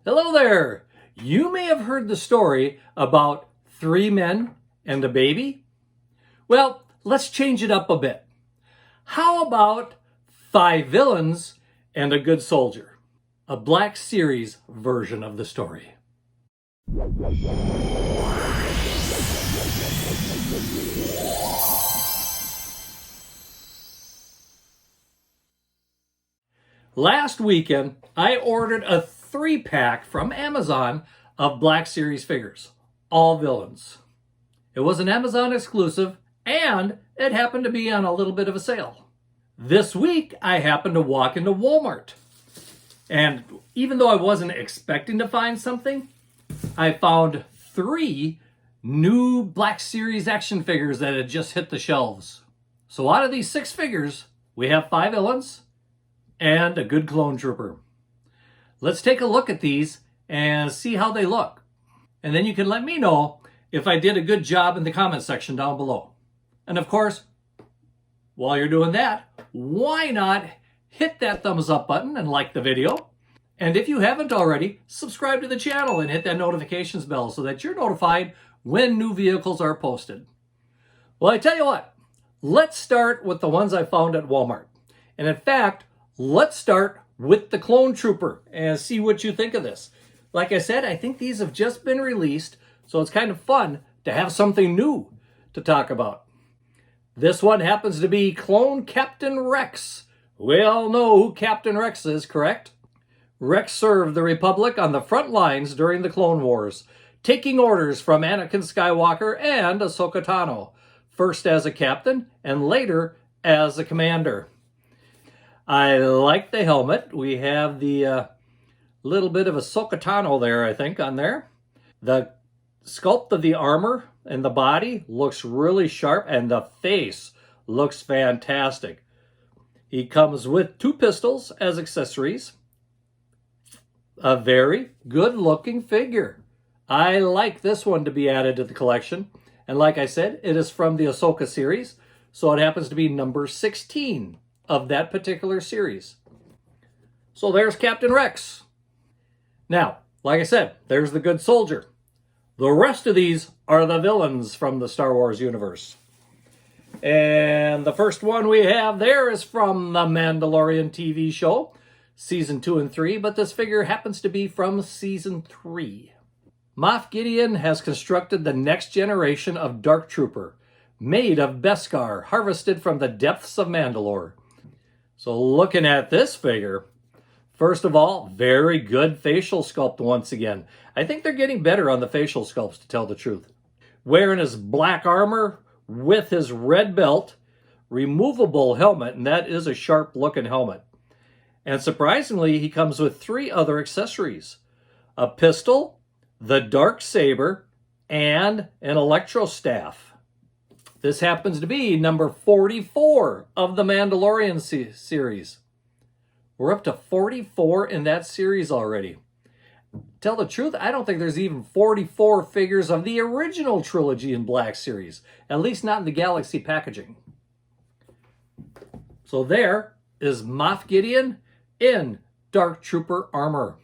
Hello there! You may have heard the story about 3 men and a baby. Well, let's change it up a bit. How about 5 villains and a good soldier? A Black Series version of the story. Last weekend, I ordered a 3-pack from Amazon of Black Series figures, all villains. It was an Amazon exclusive, and it happened to be on a little bit of a sale. This week, I happened to walk into Walmart, and even though I wasn't expecting to find something, I found 3 new Black Series action figures that had just hit the shelves. So out of these 6 figures, we have 5 villains and a good clone trooper. Let's take a look at these and see how they look. And then you can let me know if I did a good job in the comment section down below. And of course, while you're doing that, why not hit that thumbs up button and like the video? And if you haven't already, subscribe to the channel and hit that notifications bell so that you're notified when new vehicles are posted. Well, I tell you what, let's start with the ones I found at Walmart. And in fact, let's start with the clone trooper and see what you think of this. Like I said, I think these have just been released, so it's kind of fun to have something new to talk about. This one happens to be Clone Captain Rex. We all know who Captain Rex is, correct? Rex served the Republic on the front lines during the Clone Wars, taking orders from Anakin Skywalker and Ahsoka Tano, first as a captain and later as a commander. I like the helmet. We have the little bit of Ahsoka Tano there, I think, on there. The sculpt of the armor and the body looks really sharp, and the face looks fantastic. He comes with 2 pistols as accessories. A very good-looking figure. I like this one to be added to the collection. And like I said, it is from the Ahsoka series, so it happens to be number 16 of that particular series. So there's Captain Rex. Now, like I said, there's the good soldier. The rest of these are the villains from the Star Wars universe. And the first one we have there is from the Mandalorian TV show, Season 2 and 3, but this figure happens to be from Season 3. Moff Gideon has constructed the next generation of Dark Trooper, made of Beskar, harvested from the depths of Mandalore. So looking at this figure, first of all, very good facial sculpt once again. I think they're getting better on the facial sculpts, to tell the truth. Wearing his black armor with his red belt, removable helmet, and that is a sharp looking helmet. And surprisingly, he comes with 3 other accessories. A pistol, the dark saber, and an electro staff. This happens to be number 44 of the Mandalorian series. We're up to 44 in that series already. Tell the truth, I don't think there's even 44 figures of the original trilogy in Black Series. At least not in the Galaxy packaging. So there is Moff Gideon in Dark Trooper armor.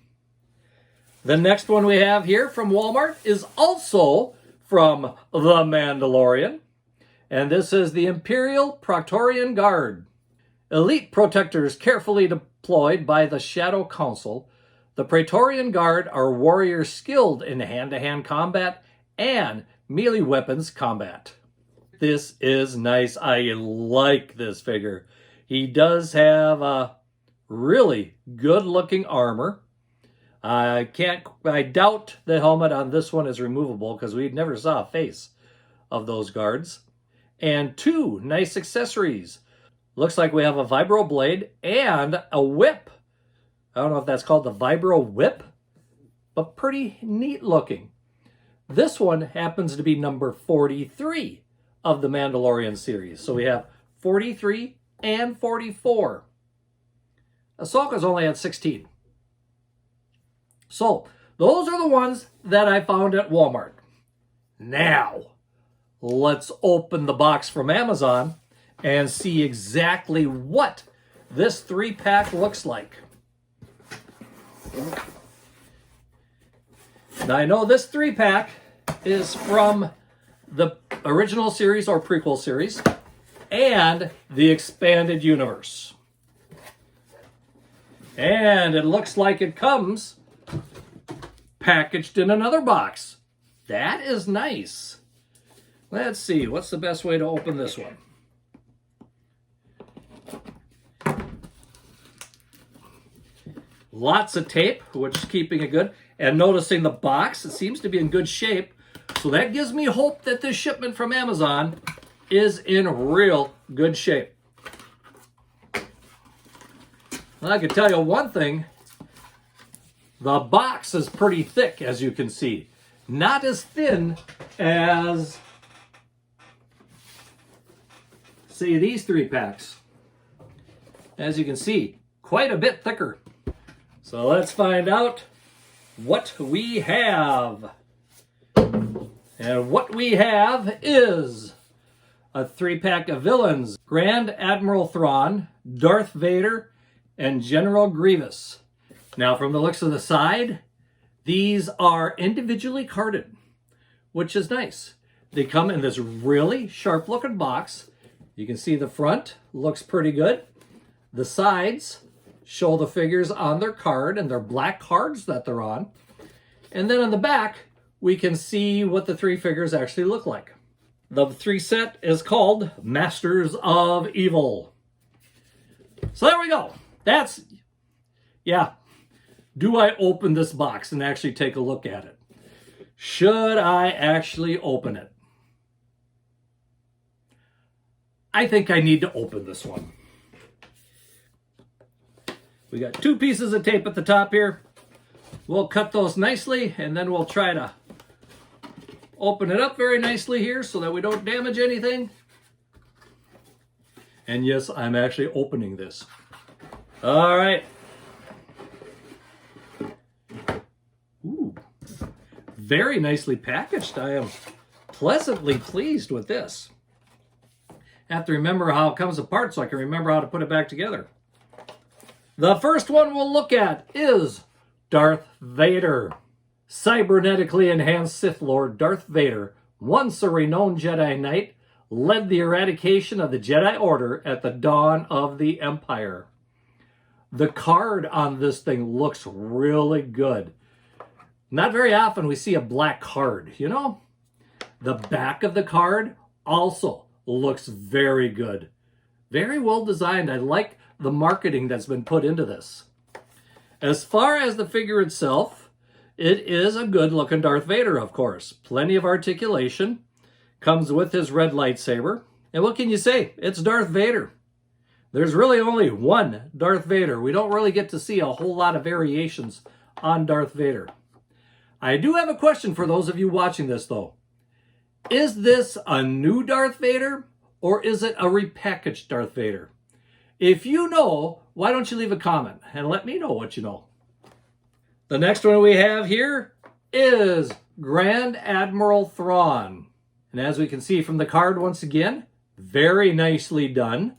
The next one we have here from Walmart is also from The Mandalorian. And this is the Imperial Praetorian Guard. Elite protectors carefully deployed by the Shadow Council, the Praetorian Guard are warriors skilled in hand-to-hand combat and melee weapons combat. This is nice. I like this figure. He does have a really good-looking armor. I doubt the helmet on this one is removable because we never saw a face of those guards. And 2 nice accessories. Looks like we have a vibro blade and a whip. I don't know if that's called the vibro whip, but pretty neat looking. This one happens to be number 43 of the Mandalorian series. So we have 43 and 44. Ahsoka's only at 16. So those are the ones that I found at Walmart. Now, let's open the box from Amazon and see exactly what this 3-pack looks like. Now I know this 3-pack is from the original series or prequel series and the expanded universe. And it looks like it comes packaged in another box. That is nice. Let's see, what's the best way to open this one? Lots of tape, which is keeping it good. And noticing the box, it seems to be in good shape. So that gives me hope that this shipment from Amazon is in real good shape. Well, I can tell you one thing. The box is pretty thick, as you can see. Not as thin as, say, these 3-packs. As you can see, quite a bit thicker. So let's find out what we have. And what we have is a 3-pack of villains. Grand Admiral Thrawn, Darth Vader, and General Grievous. Now, from the looks of the side, these are individually carded, which is nice. They come in this really sharp-looking box. You can see the front looks pretty good. The sides show the figures on their card and their black cards that they're on. And then on the back, we can see what the 3 figures actually look like. The 3 set is called Masters of Evil. So there we go. That's, yeah. Do I open this box and actually take a look at it? Should I actually open it? I think I need to open this one. We got 2 pieces of tape at the top here. We'll cut those nicely, and then we'll try to open it up very nicely here so that we don't damage anything. And yes, I'm actually opening this. All right. Ooh, very nicely packaged. I am pleasantly pleased with this. I have to remember how it comes apart so I can remember how to put it back together. The first one we'll look at is Darth Vader. Cybernetically enhanced Sith Lord Darth Vader, once a renowned Jedi Knight, led the eradication of the Jedi Order at the dawn of the Empire. The card on this thing looks really good. Not very often we see a black card, you know? The back of the card also looks very good. Very well designed. I like the marketing that's been put into this. As far as the figure itself, it is a good looking Darth Vader, of course. Plenty of articulation. Comes with his red lightsaber. And what can you say? It's Darth Vader. There's really only one Darth Vader. We don't really get to see a whole lot of variations on Darth Vader. I do have a question for those of you watching this, though. Is this a new Darth Vader, or is it a repackaged Darth Vader? If you know, why don't you leave a comment and let me know what you know. The next one we have here is Grand Admiral Thrawn. And as we can see from the card once again, very nicely done.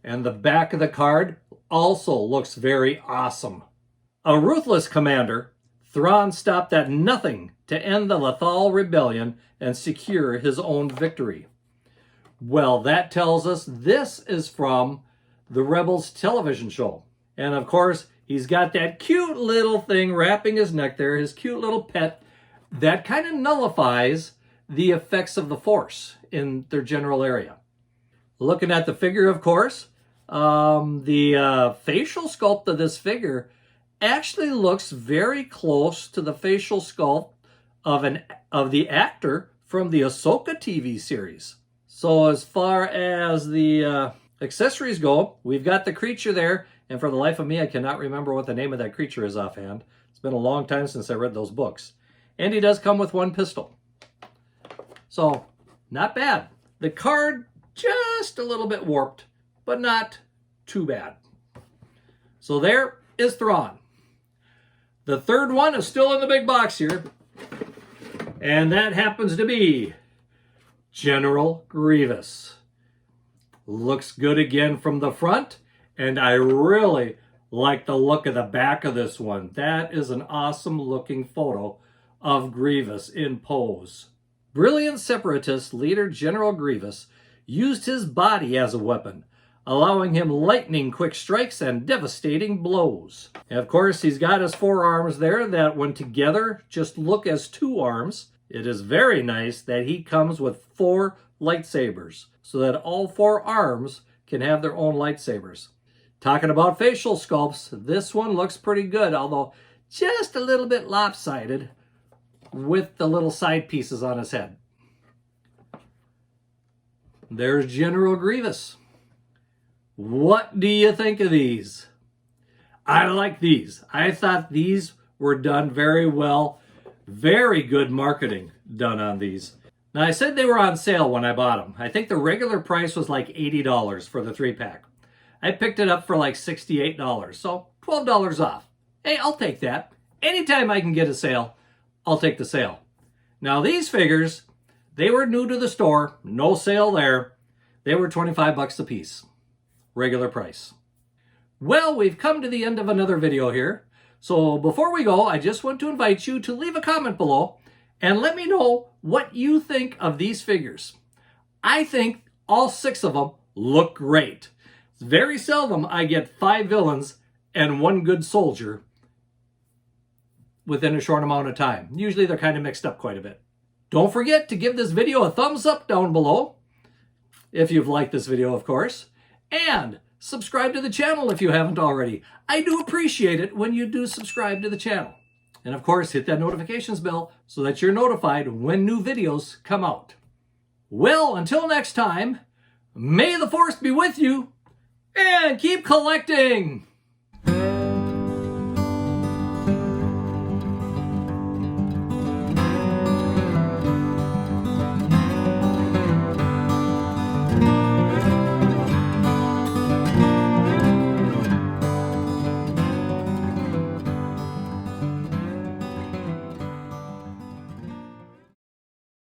And the back of the card also looks very awesome. A ruthless commander, Thrawn stopped at nothing to end the Lothal Rebellion and secure his own victory. Well, that tells us this is from the Rebels television show. And of course, he's got that cute little thing wrapping his neck there, his cute little pet, that kind of nullifies the effects of the Force in their general area. Looking at the figure, of course, the facial sculpt of this figure actually looks very close to the facial sculpt of the actor from the Ahsoka TV series. So as far as the accessories go, we've got the creature there, and for the life of me, I cannot remember what the name of that creature is offhand. It's been a long time since I read those books. And he does come with one pistol. So, not bad. The card, just a little bit warped, but not too bad. So there is Thrawn. The third one is still in the big box here, and that happens to be General Grievous. Looks good again from the front, and I really like the look of the back of this one. That is an awesome looking photo of Grievous in pose. Brilliant separatist leader General Grievous used his body as a weapon, allowing him lightning quick strikes and devastating blows. And of course, he's got his 4 arms there that when together just look as 2 arms. It is very nice that he comes with 4 lightsabers so that all 4 arms can have their own lightsabers. Talking about facial sculpts, this one looks pretty good, although just a little bit lopsided with the little side pieces on his head. There's General Grievous. What do you think of these? I like these. I thought these were done very well. Very good marketing done on these. Now, I said they were on sale when I bought them. I think the regular price was like $80 for the 3-pack. I picked it up for like $68, so $12 off. Hey, I'll take that. Anytime I can get a sale, I'll take the sale. Now, these figures, they were new to the store. No sale there. They were 25 bucks a piece. Regular price. Well, we've come to the end of another video here. So before we go, I just want to invite you to leave a comment below and let me know what you think of these figures. I think all 6 of them look great. It's very seldom I get 5 villains and 1 good soldier within a short amount of time. Usually they're kind of mixed up quite a bit. Don't forget to give this video a thumbs up down below, if you've liked this video, of course, and subscribe to the channel if you haven't already. I do appreciate it when you do subscribe to the channel. And of course, hit that notifications bell so that you're notified when new videos come out. Well, until next time, may the Force be with you, and keep collecting!